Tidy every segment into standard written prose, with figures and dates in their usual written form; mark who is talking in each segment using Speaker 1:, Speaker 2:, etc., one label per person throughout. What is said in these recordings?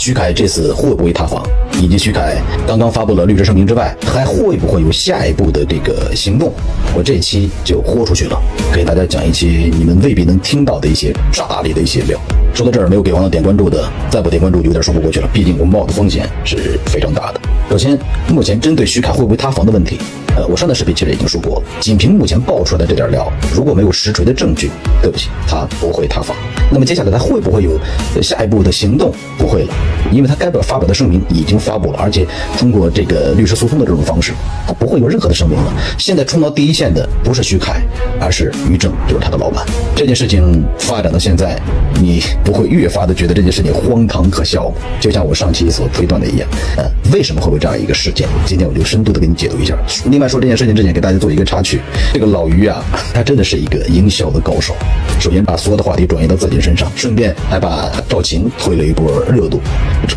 Speaker 1: 徐凯这次会不会塌房，以及徐凯刚刚发布了律师声明之外，还会不会有下一步的这个行动，我这期就豁出去了，给大家讲一些你们未必能听到的一些炸裂的一些料。说到这儿，没有给王导点关注的，再不点关注有点说不过去了，毕竟我冒的风险是非常大的。首先，目前针对徐凯会不会塌房的问题，我上段视频其实已经说过，仅凭目前爆出来的这点料，如果没有实锤的证据，对不起，他不会塌房。那么接下来他会不会有下一步的行动？不会了，因为他该发表的声明已经发布了，而且通过这个律师诉讼的这种方式，他不会有任何的声明了。现在冲到第一线的不是徐凯，而是于正，就是他的老板。这件事情发展到现在，你不会越发的觉得这件事情荒唐可笑吗？就像我上期所推断的一样，为什么会有这样一个事件？今天我就深度的给你解读一下。另外说这件事情之前，给大家做一个插曲，这个老于啊，他真的是一个营销的高手。首先把所有的话题转移到自己身上，顺便还把赵晴推了一波热度。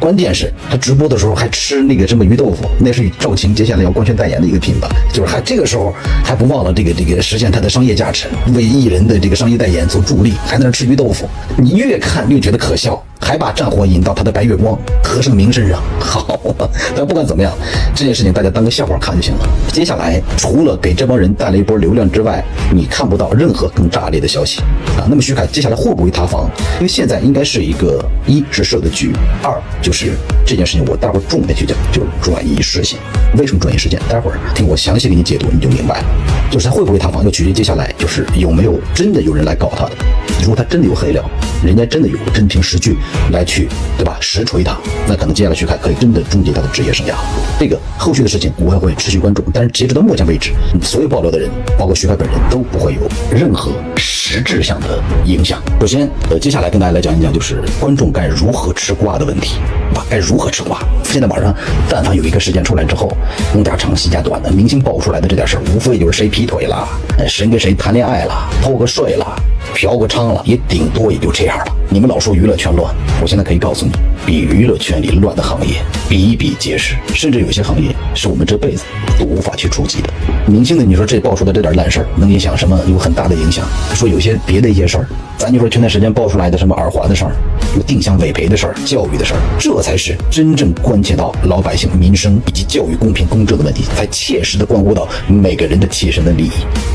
Speaker 1: 关键是他直播的时候还吃那个什么鱼豆腐，那是赵晴接下来要官宣代言的一个品牌，就是还这个时候还不忘了这个实现他的商业价值，为艺人的这个商业代言做助力，还在那吃鱼豆腐，你越看越觉得可笑。还把战火引到他的白月光何胜明身上，好啊！但不管怎么样，这件事情大家当个笑话看就行了。接下来除了给这帮人带来一波流量之外，你看不到任何更炸裂的消息啊。那么徐凯接下来会不会塌房？因为现在应该是一个，一是设的局，二就是这件事情我待会儿重点去讲，就是转移视线。为什么转移视线？待会儿听我详细给你解读，你就明白了。就是他会不会塌房，要取决于接下来就是有没有真的有人来告他的。如果他真的有黑料，人家真的有真凭实据来去，对吧？实锤他，那可能接下来徐凯可以真的终结他的职业生涯。这个后续的事情我还会持续关注，但是截止到目前为止，所有爆料的人，包括徐凯本人，都不会有任何实质上的影响。首先，接下来跟大家来讲一讲，就是观众该如何吃瓜的问题，该如何吃瓜。现在网上但凡有一个事件出来之后，弄点长戏加短的，明星爆出来的这点事儿，无非就是谁劈腿了，谁跟谁谈恋爱了，偷个税了，嫖个娼了，也顶多也就这样了。你们老说娱乐圈乱，我现在可以告诉你，比娱乐圈里乱的行业比比皆是，甚至有些行业是我们这辈子都无法去触及的。明星的，你说这爆出的这点烂事儿能影响什么？有很大的影响。说有些别的一些事儿，咱就说前段时间爆出来的什么耳环的事儿，有定向委培的事儿，教育的事儿，这才是真正关切到老百姓民生以及教育公平公正的问题，才切实的关乎到每个人的切身的利益。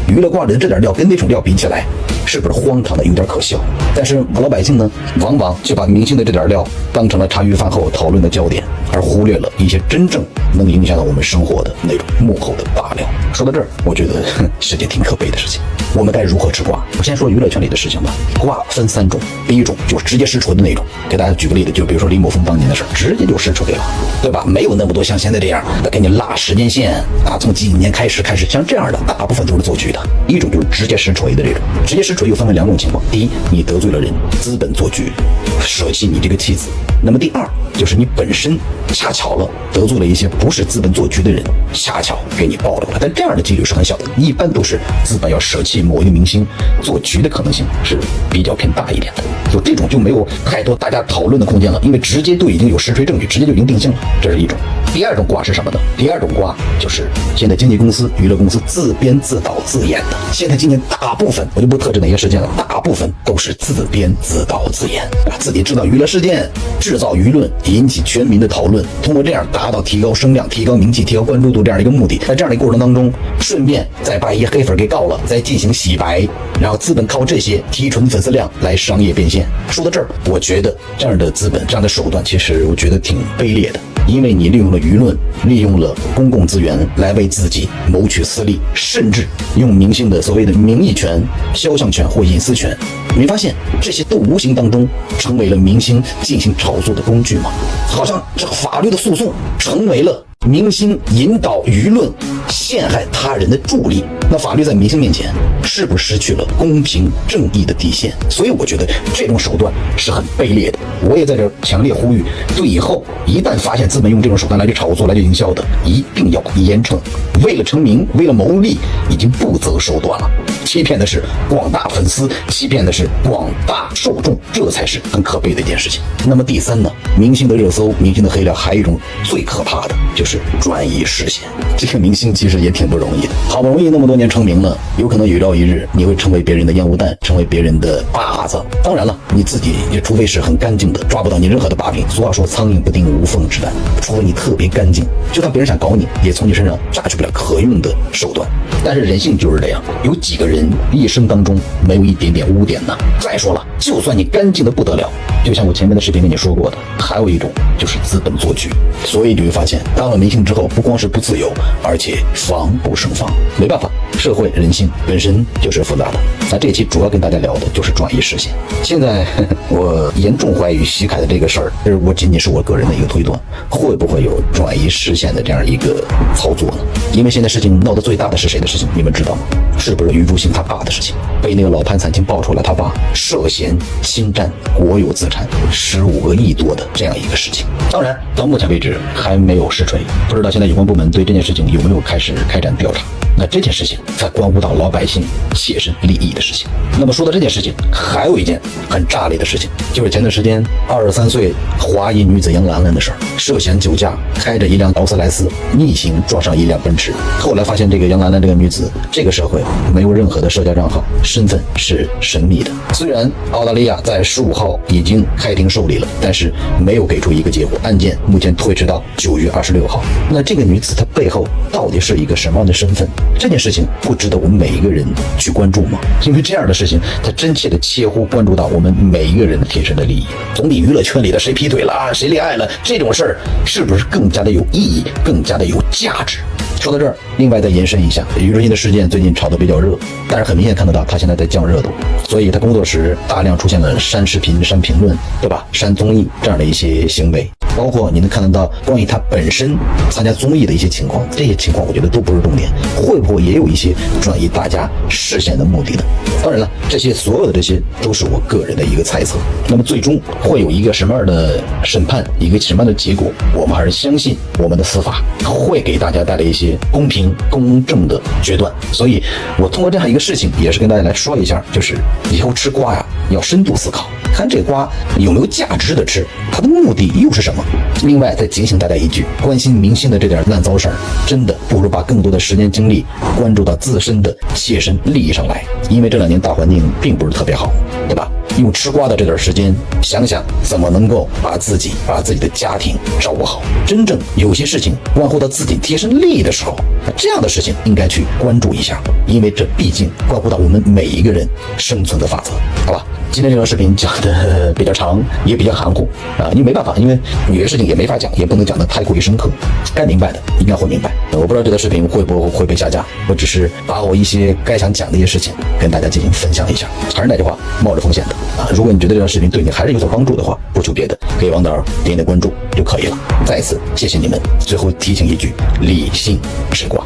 Speaker 1: 娱乐挂的这点料跟那种料比起来，是不是荒唐的有点可笑？但是老百姓呢，往往就把明星的这点料当成了茶余饭后讨论的焦点，而忽略了一些真正能影响到我们生活的那种幕后的大料。说到这儿，我觉得是件挺可悲的事情。我们该如何吃瓜？我先说娱乐圈里的事情吧。瓜分三种，第一种就是直接实锤的那种，给大家举个例子，就比如说李某峰当年的事，直接就实锤了，对吧？没有那么多像现在这样给你拉时间线啊，从几几年开始，像这样的大部分都是做局的。一种就是直接实锤的这种，直接实锤又分为两种情况：第一，你得罪了人，资本做局，舍弃你这个妻子；那么第二，就是你本身恰巧了得罪了一些不是资本做局的人，恰巧给你爆了。但这样的几率是很小的，一般都是资本要舍弃某一个明星做局的可能性是比较偏大一点的。就这种就没有太多大家讨论的空间了，因为直接都已经有实锤证据，直接就已经定性了，这是一种。第二种瓜是什么呢？第二种瓜就是现在经纪公司、娱乐公司自编自导自演的。现在今年大部分，我就不特指哪些事件了，大部分都是自编自导自演，自己制造娱乐事件，制造舆论，引起全民的讨论，通过这样达到提高声量、提高名气、提高关注度这样的一个目的。在这样的过程当中，顺便再把一些黑粉给告了，再进行洗白，然后资本靠这些提纯粉丝量来商业变现。说到这儿，我觉得这样的资本、这样的手段，其实我觉得挺卑劣的。因为你利用了舆论，利用了公共资源来为自己谋取私利，甚至用明星的所谓的名誉权、肖像权或隐私权，你发现这些都无形当中成为了明星进行炒作的工具吗？好像这个法律的诉讼成为了明星引导舆论陷害他人的助力，那法律在明星面前是不是失去了公平正义的底线？所以我觉得这种手段是很卑劣的。我也在这强烈呼吁，对以后一旦发现资本用这种手段来去炒作、来去营销的，一定要严惩。为了成名，为了谋利，已经不择手段了，欺骗的是广大粉丝，欺骗的是广大受众，这才是很可悲的一件事情。那么第三呢，明星的热搜、明星的黑料，还有一种最可怕的，就是转移视线。这个明星其实也挺不容易的。好不容易那么多年成名了，有可能有朝一日你会成为别人的烟雾弹，成为别人的靶子。当然了，你自己也除非是很干净的，抓不到你任何的把柄。俗话说苍蝇不叮无缝之蛋，除非你特别干净，就算别人想搞你，也从你身上榨取不了可用的手段。但是人性就是这样，有几个人一生当中没有一点点污点呢？再说了，就算你干净的不得了，就像我前面的视频跟你说过的，还有一种就是资本做局。所以你会发现，当了明星之后，不光是不自由，而且防不胜防。没办法，社会人性本身就是复杂的。那这期主要跟大家聊的就是转移视线。现在我严重怀疑徐凯的这个事儿，这不仅仅是我个人的一个推断，会不会有转移视线的这样一个操作呢？因为现在事情闹得最大的是谁的事情，你们知道吗？是不是余竹兴他爸的事情？被那个老潘惨情爆出来，他爸涉嫌侵占国有资产15个亿多的这样一个事情。当然，到目前为止还没有实锤，不知道现在有关部门对这件事情有没有开始开展调查。那这件事情才关乎到老百姓切身利益的事情。那么说到这件事情，还有一件很炸裂的事情，就是前段时间23岁华裔女子杨兰兰的事儿，涉嫌酒驾，开着一辆劳斯莱斯逆行撞上一辆奔驰。后来发现这个杨兰兰这个女子，这个社会没有任何的社交账号，身份是神秘的。虽然澳大利亚在15号已经开庭受理了，但是没有给出一个结果，案件目前推迟到9月26号。那这个女子她背后到底是一个什么样的身份？这件事情不值得我们每一个人去关注吗？因为这样的事情，它真切的切乎关注到我们每一个人的贴身的利益，总比娱乐圈里的谁劈腿了啊，谁恋爱了这种事儿，是不是更加的有意义，更加的有价值？说到这儿，另外再延伸一下，余竹兴的事件最近炒得比较热，但是很明显看得到他现在在降热度，所以他工作时大量出现了删视频、删评论，对吧？删综艺这样的一些行为。包括你能看得到关于他本身参加综艺的一些情况，这些情况我觉得都不是重点，会不会也有一些转移大家视线的目的呢？当然了，这些所有的这些都是我个人的一个猜测。那么最终会有一个什么样的审判，一个什么样的结果，我们还是相信我们的司法会给大家带来一些公平公正的决断。所以我通过这样一个事情，也是跟大家来说一下，就是以后吃瓜呀，要深度思考，看这瓜有没有价值的吃，它的目的又是什么。另外再警醒大家一句，关心明星的这点烂糟事儿，真的不如把更多的时间精力关注到自身的切身利益上来。因为这2年大环境并不是特别好，对吧？用吃瓜的这点时间想想怎么能够把自己的家庭照顾好。真正有些事情关乎到自己贴身利益的时候，这样的事情应该去关注一下，因为这毕竟关乎到我们每一个人生存的法则。好吧，今天这条视频讲的比较长，也比较含糊啊，因为没办法，因为有些事情也没法讲，也不能讲得太过于深刻，该明白的应该会明白。我不知道这条视频会不会被下架，我只是把我一些该想讲的一些事情跟大家进行分享一下。还是那句话，冒着风险的啊，如果你觉得这条视频对你还是有所帮助的话，不求别的，给王导点点关注就可以了。再一次谢谢你们。最后提醒一句，理性吃瓜。